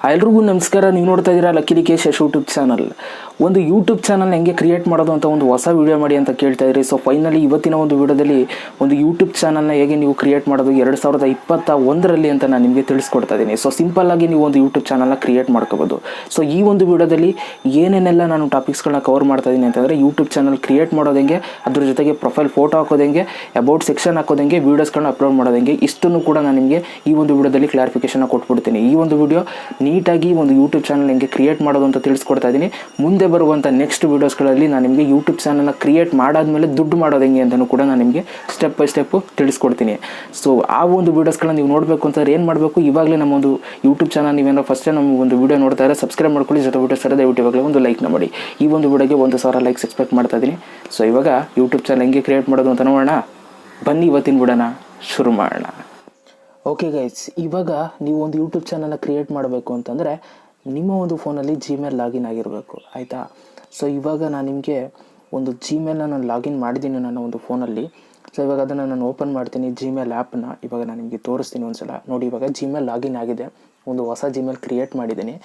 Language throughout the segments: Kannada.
ಎಲ್ರಿಗೂ ನಮಸ್ಕಾರ. ನೀವು ನೋಡ್ತಾ ಇದ್ದೀರಾ ಲಕ್ಕೇಶ್ ಯೂಟ್ಯೂಬ್ ಚಾನಲ್. ಒಂದು ಯೂಟ್ಯೂಬ್ ಚಾನಲ್ನ ಹೆಂಗೆ ಕ್ರಿಯೇಟ್ ಮಾಡೋದು ಅಂತ ಒಂದು ಹೊಸ ವೀಡಿಯೋ ಮಾಡಿ ಅಂತ ಕೇಳ್ತಾ ಇದ್ರಿ. ಸೊ ಫೈನಲಿ ಇವತ್ತಿನ ಒಂದು ವೀಡಿಯೋದಲ್ಲಿ ಒಂದು ಯೂಟ್ಯೂಬ್ ಚಾನಲ್ನ ಹೇಗೆ ನೀವು ಕ್ರಿಯೇಟ್ ಮಾಡೋದು 2021ರಲ್ಲಿ ಅಂತ ನಾನು ನಿಮಗೆ ತಿಳಿಸ್ಕೊಡ್ತಾ ಇದ್ದೀನಿ. ಸೊ ಸಿಂಪಲ್ಲಾಗಿ ನೀವು ಒಂದು ಯೂಟ್ಯೂಬ್ ಚಾನಲ್ನ ಕ್ರಿಯೇಟ್ ಮಾಡ್ಕೋಬೋದು. ಸೊ ಈ ಒಂದು ವೀಡಿಯೋದಲ್ಲಿ ಏನೇನೆಲ್ಲ ನಾನು ಟಾಪಿಕ್ಸ್ಗಳನ್ನ ಕವರ್ ಮಾಡ್ತಾ ಇದ್ದೀನಿ ಅಂತಂದರೆ, ಯೂಟ್ಯೂಬ್ ಚಾನಲ್ ಕ್ರಿಯೇಟ್ ಮಾಡೋದಂಗೆ, ಅದ್ರ ಜೊತೆಗೆ ಪ್ರೊಫೈಲ್ ಫೋಟೋ ಹಾಕೋದಂಗೆ, ಅಬೌಟ್ ಸೆಕ್ಷನ್ ಹಾಕೋದಂಗೆ, ವೀಡಿಯೋಸ್ಗಳನ್ನ ಅಪ್ಲೋಡ್ ಮಾಡೋದಂಗೆ, ಇಷ್ಟನ್ನು ಕೂಡ ನಾನು ನಿಮಗೆ ಈ ಒಂದು ವೀಡಿಯೋದಲ್ಲಿ ಕ್ಲಾರಿಫಿಕೇಶನ್ ಕೊಟ್ಬಿಡ್ತೀನಿ. ಈ ಒಂದು ವಿಡಿಯೋ ನೀಟಾಗಿ ಒಂದು ಯೂಟ್ಯೂಬ್ ಚಾನಲ್ ಹೆಂಗೆ ಕ್ರಿಯೇಟ್ ಮಾಡೋದು ಅಂತ ತಿಳಿಸ್ಕೊಡ್ತಾ ಇದ್ದೀನಿ. ಮುಂದೆ ಬರುವಂಥ ನೆಕ್ಸ್ಟ್ ವೀಡಿಯೋಸ್ಗಳಲ್ಲಿ ನಾನು ನಿಮಗೆ ಯೂಟ್ಯೂಬ್ ಚಾನಲ್ನ ಕ್ರಿಯೇಟ್ ಮಾಡಾದ್ಮೇಲೆ ದುಡ್ಡು ಮಾಡೋದು ಹೆಂಗೆ ಅಂತಲೂ ಕೂಡ ನಾನು ನಿಮಗೆ ಸ್ಟೆಪ್ ಬೈ ಸ್ಟೆಪ್ಪು ತಿಳಿಸ್ಕೊಡ್ತೀನಿ. ಸೊ ಆ ಒಂದು ವೀಡಿಯೋಸ್ಗಳನ್ನ ನೀವು ನೋಡಬೇಕು ಅಂತಂದ್ರೆ ಏನು ಮಾಡಬೇಕು, ಇವಾಗಲೇ ನಮ್ಮ ಒಂದು ಯೂಟ್ಯೂಬ್ ಚಾನಲ್ ನೀವೇನೋ ಫಸ್ಟ್ ಟೈಮ್ ನಮ್ಮ ಒಂದು ವೀಡಿಯೋ ನೋಡ್ತಾ ಇದ್ದಾರೆ, ಸಬ್ಸ್ಕ್ರೈಬ್ ಮಾಡ್ಕೊಳ್ಳಿ. ಜೊತೆ ವೀಡಿಯೋ ಸರ್ ದಯವಿಟ್ಟು ಇವಾಗಲೇ ಒಂದು ಲೈಕ್ನ ಮಾಡಿ. ಈ ಒಂದು ವೀಡಿಯೋಗೆ 1,000 ಲೈಕ್ಸ್ ಎಕ್ಸ್ಪೆಕ್ಟ್ ಮಾಡ್ತಾ ಇದ್ದೀನಿ. ಸೊ ಇವಾಗ ಯೂಟ್ಯೂಬ್ ಚಾನಲ್ ಹೆಂಗೆ ಕ್ರಿಯೇಟ್ ಮಾಡೋದು ಅಂತ ನೋಡೋಣ ಬನ್ನಿ. ಇವತ್ತಿನ ವಿಡಿಯೋನ ಶುರು ಮಾಡೋಣ. ಓಕೆ ಗೈಸ್, ಇವಾಗ ನೀವು ಒಂದು ಯೂಟ್ಯೂಬ್ ಚಾನಲ್ನ ಕ್ರಿಯೇಟ್ ಮಾಡಬೇಕು ಅಂತಂದರೆ ನಿಮ್ಮ ಒಂದು ಫೋನಲ್ಲಿ ಜಿಮೇಲ್ ಲಾಗಿನ್ ಆಗಿರಬೇಕು, ಆಯಿತಾ. ಸೊ ಇವಾಗ ನಾನು ನಿಮಗೆ ಒಂದು ಜಿಮೇಲ್ನ ನಾನು ಲಾಗಿನ್ ಮಾಡಿದ್ದೀನಿ ನನ್ನ ಒಂದು ಫೋನಲ್ಲಿ. ಸೊ ಇವಾಗ ಅದನ್ನು ನಾನು ಓಪನ್ ಮಾಡ್ತೀನಿ, ಜಿಮೇಲ್ ಆ್ಯಪ್ನ. ಇವಾಗ ನಾನು ನಿಮಗೆ ತೋರಿಸ್ತೀನಿ ಒಂದು ಸಲ ನೋಡಿ. ಇವಾಗ ಜಿಮೇಲ್ ಲಾಗಿನ್ ಆಗಿದೆ, ಒಂದು ಹೊಸ ಜಿಮೇಲ್ ಕ್ರಿಯೇಟ್ ಮಾಡಿದ್ದೀನಿ.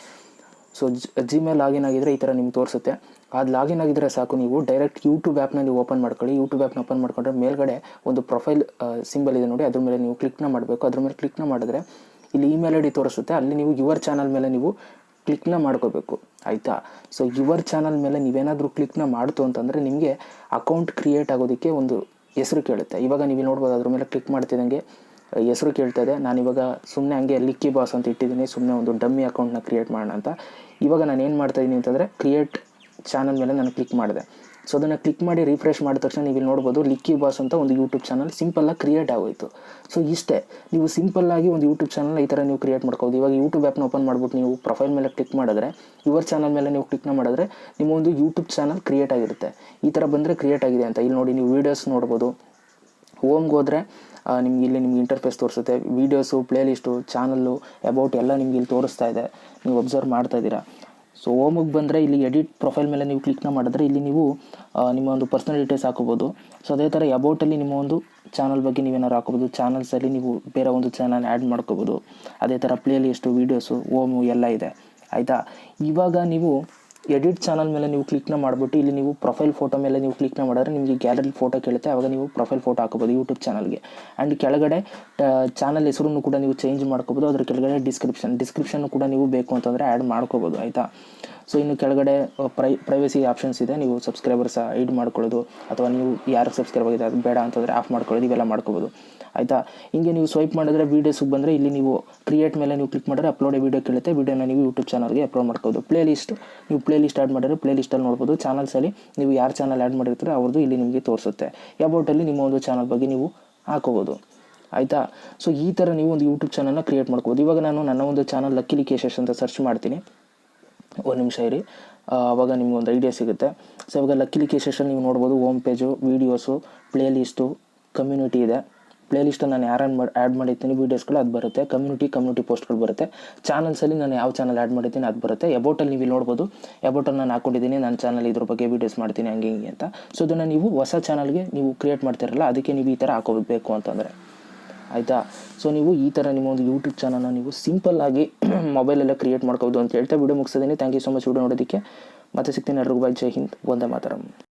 ಸೊ ಜಿಮೇಲ್ ಲಾಗಿನ್ ಆಗಿದ್ದರೆ ಈ ಥರ ನಿಮ್ಗೆ ತೋರಿಸುತ್ತೆ. ಅದು ಲಾಗಿನ್ ಆಗಿದ್ದರೆ ಸಾಕು, ನೀವು ಡೈರೆಕ್ಟ್ ಯೂಟ್ಯೂಬ್ ಆ್ಯಪ್ನ ನೀವು ಓಪನ್ ಮಾಡ್ಕೊಳ್ಳಿ. ಯೂಟ್ಯೂಬ್ ಆ್ಯಪ್ನ ಓಪನ್ ಮಾಡ್ಕೊಂಡ್ರೆ ಮೇಲ್ಗಡೆ ಒಂದು ಪ್ರೊಫೈಲ್ ಸಿಂಬಲ್ ಇದೆ ನೋಡಿ, ಅದ್ರ ಮೇಲೆ ನೀವು ಕ್ಲಿಕ್ನ ಮಾಡಬೇಕು. ಅದ್ರ ಮೇಲೆ ಕ್ಲಿಕ್ನ ಮಾಡಿದ್ರೆ ಇಲ್ಲಿ ಇಮೇಲ್ ಐ ಡಿ ತೋರಿಸುತ್ತೆ, ಅಲ್ಲಿ ನೀವು ಯುವರ್ ಚಾನಲ್ ಮೇಲೆ ನೀವು ಕ್ಲಿಕ್ನ ಮಾಡ್ಕೋಬೇಕು, ಆಯಿತಾ. ಸೊ ಯುವರ್ ಚಾನಲ್ ಮೇಲೆ ನೀವೇನಾದರೂ ಕ್ಲಿಕ್ನ ಮಾಡ್ತು ಅಂತಂದರೆ ನಿಮಗೆ ಅಕೌಂಟ್ ಕ್ರಿಯೇಟ್ ಆಗೋದಕ್ಕೆ ಒಂದು ಹೆಸರು ಕೇಳುತ್ತೆ. ಇವಾಗ ನೀವು ನೋಡ್ಬೋದು, ಅದ್ರ ಮೇಲೆ ಕ್ಲಿಕ್ ಮಾಡ್ತಿದ್ದಂಗೆ ಹೆಸರು ಕೇಳ್ತಾ ಇದೆ. ನಾನಿವಾಗ ಸುಮ್ಮನೆ ಹಂಗೆ ಲಿಕ್ಕಿ ಬಾಸ್ ಅಂತ ಇಟ್ಟಿದ್ದೀನಿ, ಸುಮ್ಮನೆ ಒಂದು ಡಮ್ಮಿ ಅಕೌಂಟ್ನ ಕ್ರಿಯೇಟ್ ಮಾಡೋಣ ಅಂತ. ಇವಾಗ ನಾನು ಏನು ಮಾಡ್ತಾಯಿದ್ದೀನಿ ಅಂತಂದರೆ, ಕ್ರಿಯೇಟ್ ಚಾನಲ್ ಮೇಲೆ ನಾನು ಕ್ಲಿಕ್ ಮಾಡಿದೆ. ಸೊ ಅದನ್ನು ಕ್ಲಿಕ್ ಮಾಡಿ ರಿಫ್ರೆಶ್ ಮಾಡಿದ ತಕ್ಷಣ ನೀವು ನೋಡ್ಬೋದು ಲಿಕ್ಕಿ ಬಾಸ್ ಅಂತ ಒಂದು ಯೂಟ್ಯೂಬ್ ಚಾನಲ್ ಸಿಂಪಲ್ಲಾಗಿ ಕ್ರಿಯೇಟ್ ಆಗೋಯಿತು. ಸೊ ಇಷ್ಟೇ, ನೀವು ಸಿಂಪಲ್ಲಾಗಿ ಒಂದು ಯೂಟ್ಯೂಬ್ ಚಾನಲ್ನ ಈ ಥರ ನೀವು ಕ್ರಿಯೇಟ್ ಮಾಡ್ಕೋಬೋದು. ಇವಾಗ ಯೂಟ್ಯೂಬ್ ಆ್ಯಪ್ನ ಓಪನ್ ಮಾಡ್ಬಿಟ್ಟು ನೀವು ಪ್ರೊಫೈಲ್ ಮೇಲೆ ಕ್ಲಿಕ್ ಮಾಡಿದ್ರೆ, ಯುವರ್ ಚಾನಲ್ ಮೇಲೆ ನೀವು ಕ್ಲಿಕ್ನ ಮಾಡಿದ್ರೆ ನಿಮ್ಮ ಒಂದು ಯೂಟ್ಯೂಬ್ ಚಾನಲ್ ಕ್ರಿಯೇಟ್ ಆಗಿರುತ್ತೆ. ಈ ಥರ ಬಂದರೆ ಕ್ರಿಯೇಟ್ ಆಗಿದೆ ಅಂತ. ಇಲ್ಲಿ ನೋಡಿ, ನೀವು ವೀಡಿಯೋಸ್ ನೋಡ್ಬೋದು. ಹೋಮ್ಗೆ ಹೋದರೆ ನಿಮ್ಗೆ ಇಲ್ಲಿ ನಿಮ್ಗೆ ಇಂಟರ್ಫೇಸ್ ತೋರಿಸುತ್ತೆ. ವೀಡಿಯೋಸು, ಪ್ಲೇಲಿಸ್ಟು, ಚಾನಲ್ಲು, ಅಬೌಟ್ ಎಲ್ಲ ನಿಮ್ಗೆ ಇಲ್ಲಿ ತೋರಿಸ್ತಾ ಇದೆ, ನೀವು ಅಬ್ಸರ್ವ್ ಮಾಡ್ತಾ ಇದ್ದೀರಾ. ಸೊ ಹೋಮಿಗೆ ಬಂದರೆ ಇಲ್ಲಿ ಎಡಿಟ್ ಪ್ರೊಫೈಲ್ ಮೇಲೆ ನೀವು ಕ್ಲಿಕ್ನ ಮಾಡಿದ್ರೆ ಇಲ್ಲಿ ನೀವು ನಿಮ್ಮ ಒಂದು ಪರ್ಸನಲ್ ಡೀಟೇಲ್ಸ್ ಹಾಕೋಬೋದು. ಸೊ ಅದೇ ಥರ ಅಬೌಟಲ್ಲಿ ನಿಮ್ಮ ಒಂದು ಚಾನಲ್ ಬಗ್ಗೆ ನೀವೇನಾರು ಹಾಕೋಬೋದು. ಚಾನಲ್ಸಲ್ಲಿ ನೀವು ಬೇರೆ ಒಂದು ಚಾನಲ್ ಆ್ಯಡ್ ಮಾಡ್ಕೋಬೋದು. ಅದೇ ಥರ ಪ್ಲೇಲಿಸ್ಟು, ವೀಡಿಯೋಸು, ಹೋಮು ಎಲ್ಲ ಇದೆ, ಆಯಿತಾ. ಇವಾಗ ನೀವು ಎಡಿಟ್ ಚಾನಲ್ ಮೇಲೆ ನೀವು ಕ್ಲಿಕ್ನ ಮಾಡಿಬಿಟ್ಟು ಇಲ್ಲಿ ನೀವು ಪ್ರೊಫೈಲ್ ಫೋಟೋ ಮೇಲೆ ನೀವು ಕ್ಲಿಕ್ನ ಮಾಡಿದ್ರೆ ನಿಮಗೆ ಗ್ಯಾಲರಿ ಫೋಟೋ ಕೇಳುತ್ತೆ. ಆವಾಗ ನೀವು ಪ್ರೊಫೈಲ್ ಫೋಟೋ ಹಾಕೋಬೋದು ಯೂಟ್ಯೂಬ್ ಚಾನಲ್ಗೆ. ಆ್ಯಂಡ್ ಕೆಳಗಡೆ ಚಾನಲ್ ಹೆಸರನ್ನು ಕೂಡ ನೀವು ಚೇಂಜ್ ಮಾಡ್ಕೋಬೋದು. ಅದ್ರ ಕೆಳಗಡೆ ಡಿಸ್ಕ್ರಿಪ್ಷನ್ನು ಕೂಡ ನೀವು ಬೇಕು ಅಂತಂದರೆ ಆ್ಯಡ್ ಮಾಡ್ಕೋಬೋದು, ಆಯಿತಾ. ಸೊ ಇನ್ನು ಕೆಳಗಡೆ ಪ್ರೈವಸಿ ಆಪ್ಷನ್ಸ್ ಇದೆ. ನೀವು ಸಬ್ಸ್ಕ್ರೈಬರ್ಸ್ ಐಡ್ ಮಾಡ್ಕೊಳ್ಳೋದು, ಅಥವಾ ನೀವು ಯಾರಿಗೆ ಸಬ್ಸ್ಕ್ರೈಬ್ ಆಗಿದೆ ಅದು ಬೇಡ ಅಂತಂದರೆ ಆಫ್ ಮಾಡ್ಕೊಳ್ಳೋದು, ಇವೆಲ್ಲ ಮಾಡ್ಕೋಬೋದು, ಆಯಿತಾ. ಹಿಂಗೆ ನೀವು ಸ್ವೈಪ್ ಮಾಡಿದ್ರೆ ವೀಡಿಯೋಸ್ಗೆ ಬಂದರೆ ಇಲ್ಲಿ ನೀವು ಕ್ರಿಯೇಟ್ ಮೇಲೆ ನೀವು ಕ್ಲಿಕ್ ಮಾಡಿದ್ರೆ ಅಪ್ಲೋಡ್ ವೀಡಿಯೋ ಕೇಳುತ್ತೆ. ವೀಡಿಯೋನ ನೀವು ಯೂಟ್ಯೂಬ್ ಚಾನಲ್ಗೆ ಅಪ್ಲೋಡ್ ಮಾಡ್ಕೋಬೋದು. ನೀವು ಪ್ಲೇ ಲಿಸ್ಟ್ ಆ್ಯಡ್ ಮಾಡಿದ್ರೆ ಪ್ಲೇ ಲಿಸ್ಟಲ್ಲಿ ನೋಡ್ಬೋದು. ಚಾನಲ್ಸಲ್ಲಿ ನೀವು ಯಾರು ಚಾನಲ್ ಆ್ಯಡ್ ಮಾಡಿರ್ತಾರೆ ಅವ್ರದ್ದು ಇಲ್ಲಿ ನಿಮಗೆ ತೋರಿಸುತ್ತೆ. ಅಬೌಟಲ್ಲಿ ನಿಮ್ಮ ಒಂದು ಚಾನಲ್ ಬಗ್ಗೆ ನೀವು ಹಾಕೋಬೋದು, ಆಯಿತಾ. ಸೊ ಈ ಥರ ನೀವು ಒಂದು ಯೂಟ್ಯೂಬ್ ಚಾನಲ್ನ ಕ್ರಿಯೇಟ್ ಮಾಡ್ಕೋಬೋದು. ಇವಾಗ ನಾನು ನನ್ನ ಒಂದು ಚಾನಲ್ ಲಕ್ಕೇಶ್ ಅಂತ ಸರ್ಚ್ ಮಾಡ್ತೀನಿ. ಒಂದು ನಿಮಿಷ ಇರಿ, ಆವಾಗ ನಿಮ್ಗೆ ಒಂದು ಐಡಿಯಾ ಸಿಗುತ್ತೆ. ಸೊ ಇವಾಗ ಲಕ್ಕೇಶ್ ನೀವು ನೋಡ್ಬೋದು, home page, videos, play list, community ಇದೆ. ಪ್ಲೇ ಲಿಸ್ಟನ್ನು ನಾನು ಯಾರು ಆ್ಯಡ್ ಮಾಡಿರ್ತೀನಿ ವೀಡಿಯೋಸ್ಗಳು ಅದು ಬರುತ್ತೆ. ಕಮ್ಯುನಿಟಿ ಪೋಸ್ಟ್ಗಳು ಬರುತ್ತೆ. ಚಾನಲ್ಸಲ್ಲಿ ನಾನು ಯಾವ ಚಾನಲ್ ಆ್ಯಡ್ ಮಾಡಿರ್ತೀನಿ ಅದು ಬರುತ್ತೆ. ಅಬೌಟಲ್ಲಿ ನೀವು ನೋಡ್ಬೋದು, ಅಬೌಟಲ್ಲಿ ನಾನು ಹಾಕ್ಕೊಂಡಿದ್ದೀನಿ ನನ್ನ ಚಾನಲ್ ಇದ್ರ ಬಗ್ಗೆ ವೀಡಿಯೋಸ್ ಮಾಡ್ತೀನಿ ಹಂಗೆ ಹಿಂಗೆ ಅಂತ. ಸೊ ಇದನ್ನು ನೀವು ಹೊಸ ಚಾನಲ್ಗೆ ನೀವು ಕ್ರಿಯೇಟ್ ಮಾಡ್ತಿರಲ್ಲ, ಅದಕ್ಕೆ ನೀವು ಈ ಥರ ಹಾಕೋಬೇಕು ಅಂತಂದರೆ, ಆಯಿತಾ. ಸೊ ನೀವು ಈ ಥರ ನಿಮ್ಮ ಒಂದು ಯೂಟ್ಯೂಬ್ ಚಾನಲ್ನ ನೀವು ಸಿಂಪಲ್ಲಾಗಿ ಮೊಬೈಲೆಲ್ಲ ಕ್ರಿಯೇಟ್ ಮಾಡ್ಕೋಬೋದು ಅಂತ ಹೇಳ್ತಾ ವಿಡಿಯೋ ಮುಗಿಸಿದ್ದೀನಿ. Thank you so much video ನೋಡೋದಕ್ಕೆ. ಮತ್ತೆ ಸಿಗ್ತೀನಿ. ಎಲ್ರಿಗೂ ಬೈ. ಜೈ ಹಿಂದ್, ವಂದೇ ಮಾತರಂ.